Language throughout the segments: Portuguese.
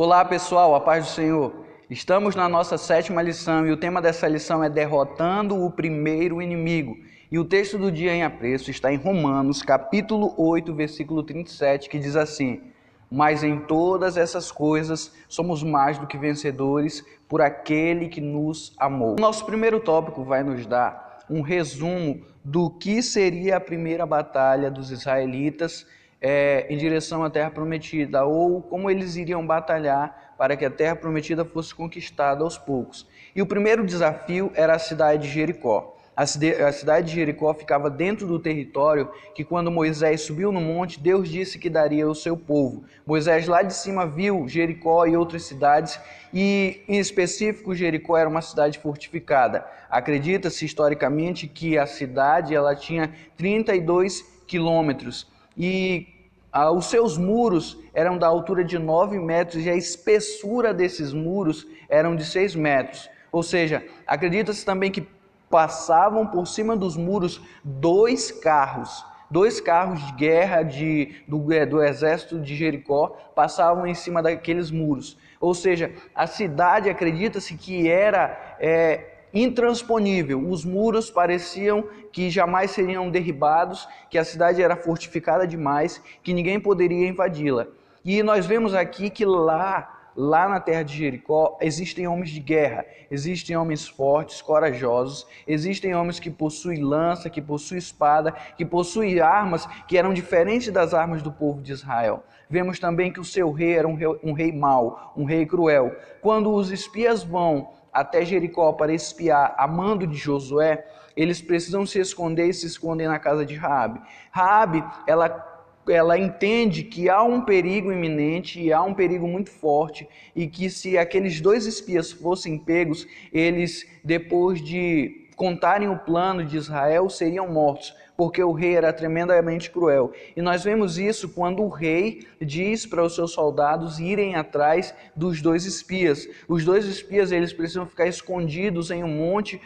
Olá pessoal, a paz do Senhor. Estamos na nossa sétima lição e o tema dessa lição é derrotando o primeiro inimigo. E o texto do dia em apreço está em Romanos, capítulo 8, versículo 37, que diz assim: Mas em todas essas coisas somos mais do que vencedores por aquele que nos amou. O nosso primeiro tópico vai nos dar um resumo do que seria a primeira batalha dos israelitas em direção à Terra Prometida, ou como eles iriam batalhar para que a Terra Prometida fosse conquistada aos poucos. E o primeiro desafio era a cidade de Jericó. A cidade de Jericó ficava dentro do território que, quando Moisés subiu no monte, Deus disse que daria ao seu povo. Moisés lá de cima viu Jericó e outras cidades, e em específico Jericó era uma cidade fortificada. Acredita-se historicamente que a cidade ela tinha 32 quilômetros e os seus muros eram da altura de 9 metros e a espessura desses muros eram de 6 metros. Ou seja, acredita-se também que passavam por cima dos muros dois carros de guerra do exército de Jericó passavam em cima daqueles muros. Ou seja, a cidade acredita-se que era intransponível. Os muros pareciam que jamais seriam derribados, que a cidade era fortificada demais, que ninguém poderia invadi-la. E nós vemos aqui que lá na terra de Jericó existem homens de guerra, existem homens fortes, corajosos, existem homens que possuem lança, que possuem espada, que possuem armas que eram diferentes das armas do povo de Israel. Vemos também que o seu rei era um rei mau, um rei cruel. Quando os espias vão até Jericó para espiar a mando de Josué, eles precisam se esconder e se escondem na casa de Raabe. Raabe, ela entende que há um perigo iminente e há um perigo muito forte e que se aqueles dois espias fossem pegos, eles, depois de contarem o plano de Israel, seriam mortos, porque o rei era tremendamente cruel. E nós vemos isso quando o rei diz para os seus soldados irem atrás dos dois espias. Os dois espias eles precisam ficar escondidos em um monte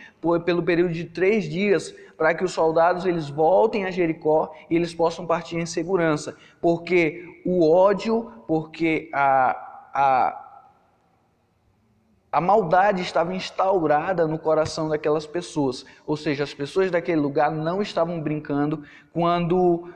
pelo período de 3 dias, para que os soldados eles voltem a Jericó e eles possam partir em segurança. Porque o ódio, porque a maldade estava instaurada no coração daquelas pessoas, ou seja, as pessoas daquele lugar não estavam brincando quando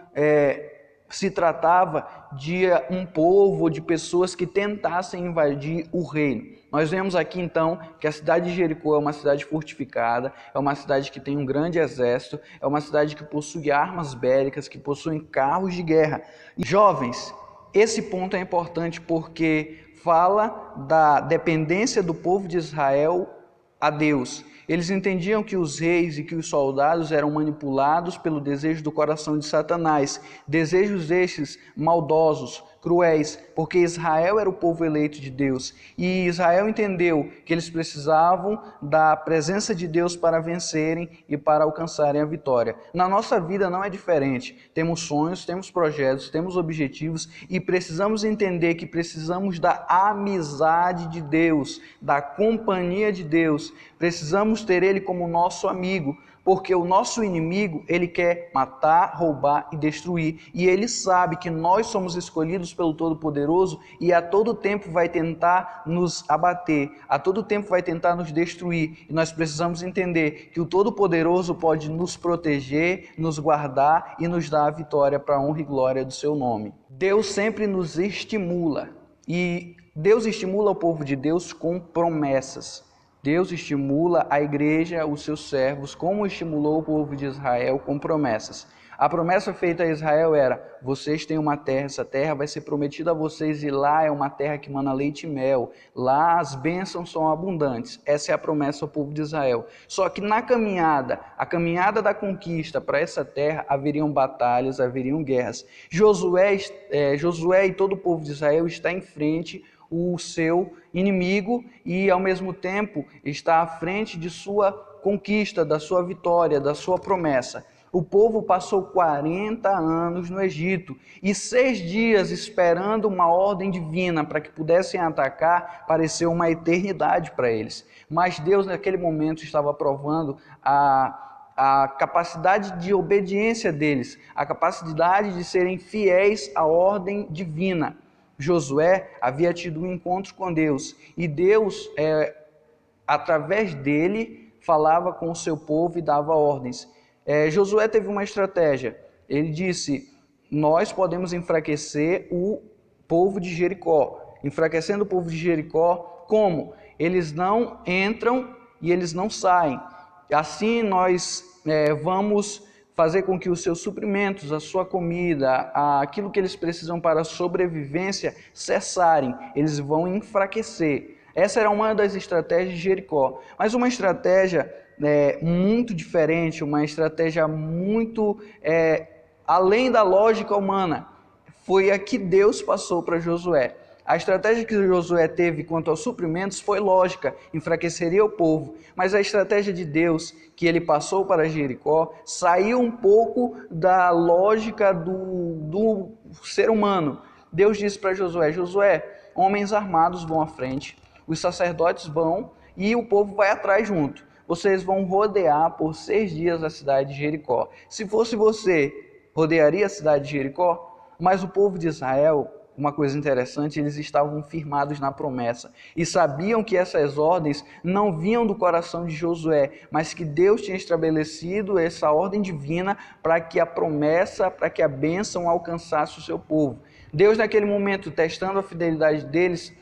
se tratava de um povo, de pessoas que tentassem invadir o reino. Nós vemos aqui então que a cidade de Jericó é uma cidade fortificada, é uma cidade que tem um grande exército, é uma cidade que possui armas bélicas, que possui carros de guerra. E, jovens, esse ponto é importante porque fala da dependência do povo de Israel a Deus. Eles entendiam que os reis e que os soldados eram manipulados pelo desejo do coração de Satanás, desejos estes maldosos, cruéis, porque Israel era o povo eleito de Deus e Israel entendeu que eles precisavam da presença de Deus para vencerem e para alcançarem a vitória. Na nossa vida não é diferente. Temos sonhos, temos projetos, temos objetivos e precisamos entender que precisamos da amizade de Deus, da companhia de Deus. Precisamos ter Ele como nosso amigo, porque o nosso inimigo, ele quer matar, roubar e destruir. E ele sabe que nós somos escolhidos pelo Todo-Poderoso e a todo tempo vai tentar nos abater, a todo tempo vai tentar nos destruir. E nós precisamos entender que o Todo-Poderoso pode nos proteger, nos guardar e nos dar a vitória para a honra e glória do seu nome. Deus sempre nos estimula e Deus estimula o povo de Deus com promessas. Deus estimula a igreja, os seus servos, como estimulou o povo de Israel com promessas. A promessa feita a Israel era: vocês têm uma terra, essa terra vai ser prometida a vocês e lá é uma terra que mana leite e mel. Lá as bênçãos são abundantes. Essa é a promessa ao povo de Israel. Só que na caminhada, a caminhada da conquista para essa terra, haveriam batalhas, haveriam guerras. Josué e todo o povo de Israel está em frente o seu inimigo e ao mesmo tempo está à frente de sua conquista, da sua vitória, da sua promessa. O povo passou 40 anos no Egito e 6 dias esperando uma ordem divina para que pudessem atacar, pareceu uma eternidade para eles. Mas Deus naquele momento estava provando a capacidade de obediência deles, a capacidade de serem fiéis à ordem divina. Josué havia tido um encontro com Deus e Deus, através dele, falava com o seu povo e dava ordens. Josué teve uma estratégia. Ele disse: nós podemos enfraquecer o povo de Jericó. Enfraquecendo o povo de Jericó, como? Eles não entram e eles não saem. Assim nós vamos fazer com que os seus suprimentos, a sua comida, aquilo que eles precisam para a sobrevivência cessarem. Eles vão enfraquecer. Essa era uma das estratégias de Jericó. Mas uma estratégia muito diferente, uma estratégia muito além da lógica humana, foi a que Deus passou para Josué. A estratégia que Josué teve quanto aos suprimentos foi lógica, enfraqueceria o povo. Mas a estratégia de Deus que ele passou para Jericó saiu um pouco da lógica do ser humano. Deus disse para Josué: Josué, homens armados vão à frente, os sacerdotes vão e o povo vai atrás junto. Vocês vão rodear por 6 dias a cidade de Jericó. Se fosse você, rodearia a cidade de Jericó? Mas o povo de Israel, uma coisa interessante, eles estavam firmados na promessa e sabiam que essas ordens não vinham do coração de Josué, mas que Deus tinha estabelecido essa ordem divina para que a promessa, para que a bênção alcançasse o seu povo. Deus, naquele momento, testando a fidelidade deles,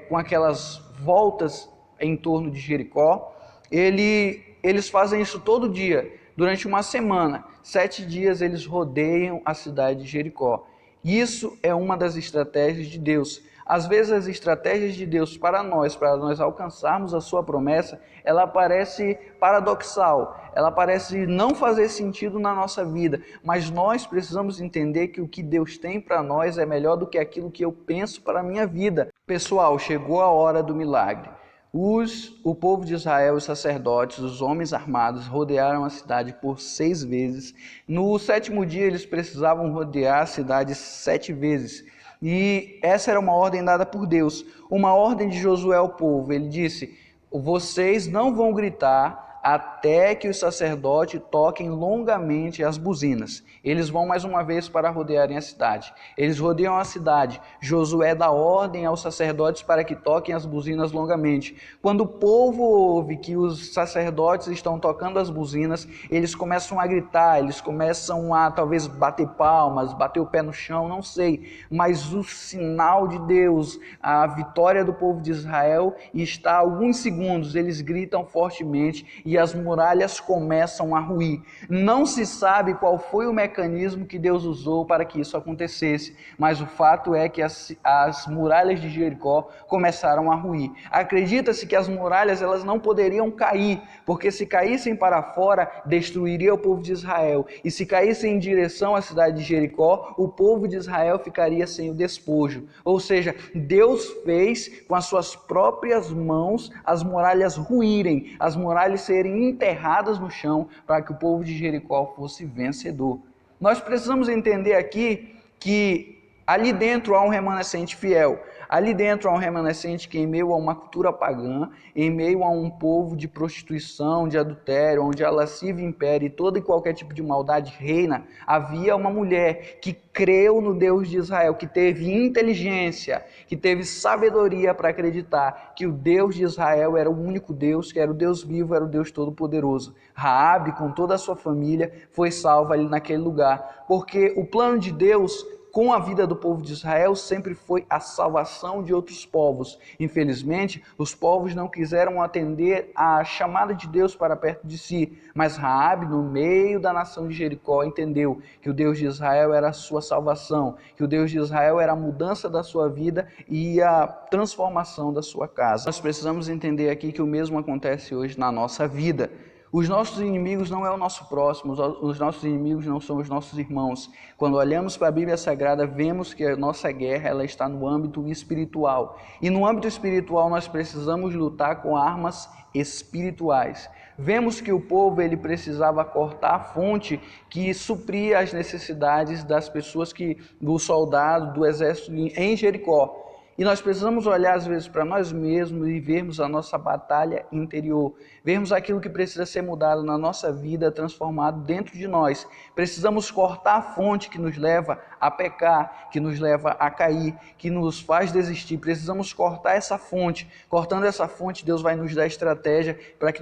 com aquelas voltas em torno de Jericó, eles fazem isso todo dia, durante uma semana. 7 dias eles rodeiam a cidade de Jericó. Isso é uma das estratégias de Deus. Às vezes as estratégias de Deus para nós alcançarmos a sua promessa, ela parece paradoxal, ela parece não fazer sentido na nossa vida, mas nós precisamos entender que o que Deus tem para nós é melhor do que aquilo que eu penso para a minha vida. Pessoal, chegou a hora do milagre. O povo de Israel, os sacerdotes, os homens armados, rodearam a cidade por 6 vezes. No 7º dia, eles precisavam rodear a cidade 7 vezes. E essa era uma ordem dada por Deus, uma ordem de Josué ao povo. Ele disse: vocês não vão gritar até que os sacerdotes toquem longamente as buzinas. Eles vão mais uma vez para rodearem a cidade. Eles rodeiam a cidade. Josué dá ordem aos sacerdotes para que toquem as buzinas longamente. Quando o povo ouve que os sacerdotes estão tocando as buzinas, eles começam a gritar, eles começam a talvez bater palmas, bater o pé no chão, não sei. Mas o sinal de Deus, a vitória do povo de Israel, está a alguns segundos, eles gritam fortemente e as muralhas começam a ruir. Não se sabe qual foi o mecanismo que Deus usou para que isso acontecesse, mas o fato é que as muralhas de Jericó começaram a ruir. Acredita-se que as muralhas elas não poderiam cair, porque se caíssem para fora, destruiria o povo de Israel. E se caíssem em direção à cidade de Jericó, o povo de Israel ficaria sem o despojo. Ou seja, Deus fez com as suas próprias mãos as muralhas ruírem, as muralhas serem enterradas no chão para que o povo de Jericó fosse vencedor. Nós precisamos entender aqui que ali dentro há um remanescente fiel. Ali dentro há um remanescente que, em meio a uma cultura pagã, em meio a um povo de prostituição, de adultério, onde a lascívia impera e todo e qualquer tipo de maldade reina, havia uma mulher que creu no Deus de Israel, que teve inteligência, que teve sabedoria para acreditar que o Deus de Israel era o único Deus, que era o Deus vivo, era o Deus todo-poderoso. Raabe, com toda a sua família, foi salva ali naquele lugar, porque o plano de Deus com a vida do povo de Israel sempre foi a salvação de outros povos. Infelizmente, os povos não quiseram atender à chamada de Deus para perto de si, mas Raabe, no meio da nação de Jericó, entendeu que o Deus de Israel era a sua salvação, que o Deus de Israel era a mudança da sua vida e a transformação da sua casa. Nós precisamos entender aqui que o mesmo acontece hoje na nossa vida. Os nossos inimigos não é o nosso próximo, os nossos inimigos não são os nossos irmãos. Quando olhamos para a Bíblia Sagrada, vemos que a nossa guerra ela está no âmbito espiritual. E no âmbito espiritual nós precisamos lutar com armas espirituais. Vemos que o povo ele precisava cortar a fonte que supria as necessidades das pessoas, do soldado, do exército em Jericó. E nós precisamos olhar às vezes para nós mesmos e vermos a nossa batalha interior, vermos aquilo que precisa ser mudado na nossa vida, transformado dentro de nós. Precisamos cortar a fonte que nos leva a pecar, que nos leva a cair, que nos faz desistir. Precisamos cortar essa fonte. Cortando essa fonte, Deus vai nos dar estratégia para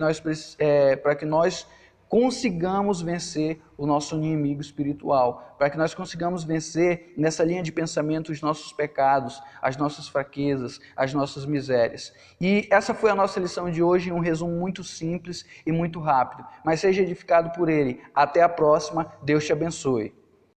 que nós consigamos vencer o nosso inimigo espiritual, para que nós consigamos vencer nessa linha de pensamento os nossos pecados, as nossas fraquezas, as nossas misérias. E essa foi a nossa lição de hoje, um resumo muito simples e muito rápido, mas seja edificado por ele. Até a próxima, Deus te abençoe.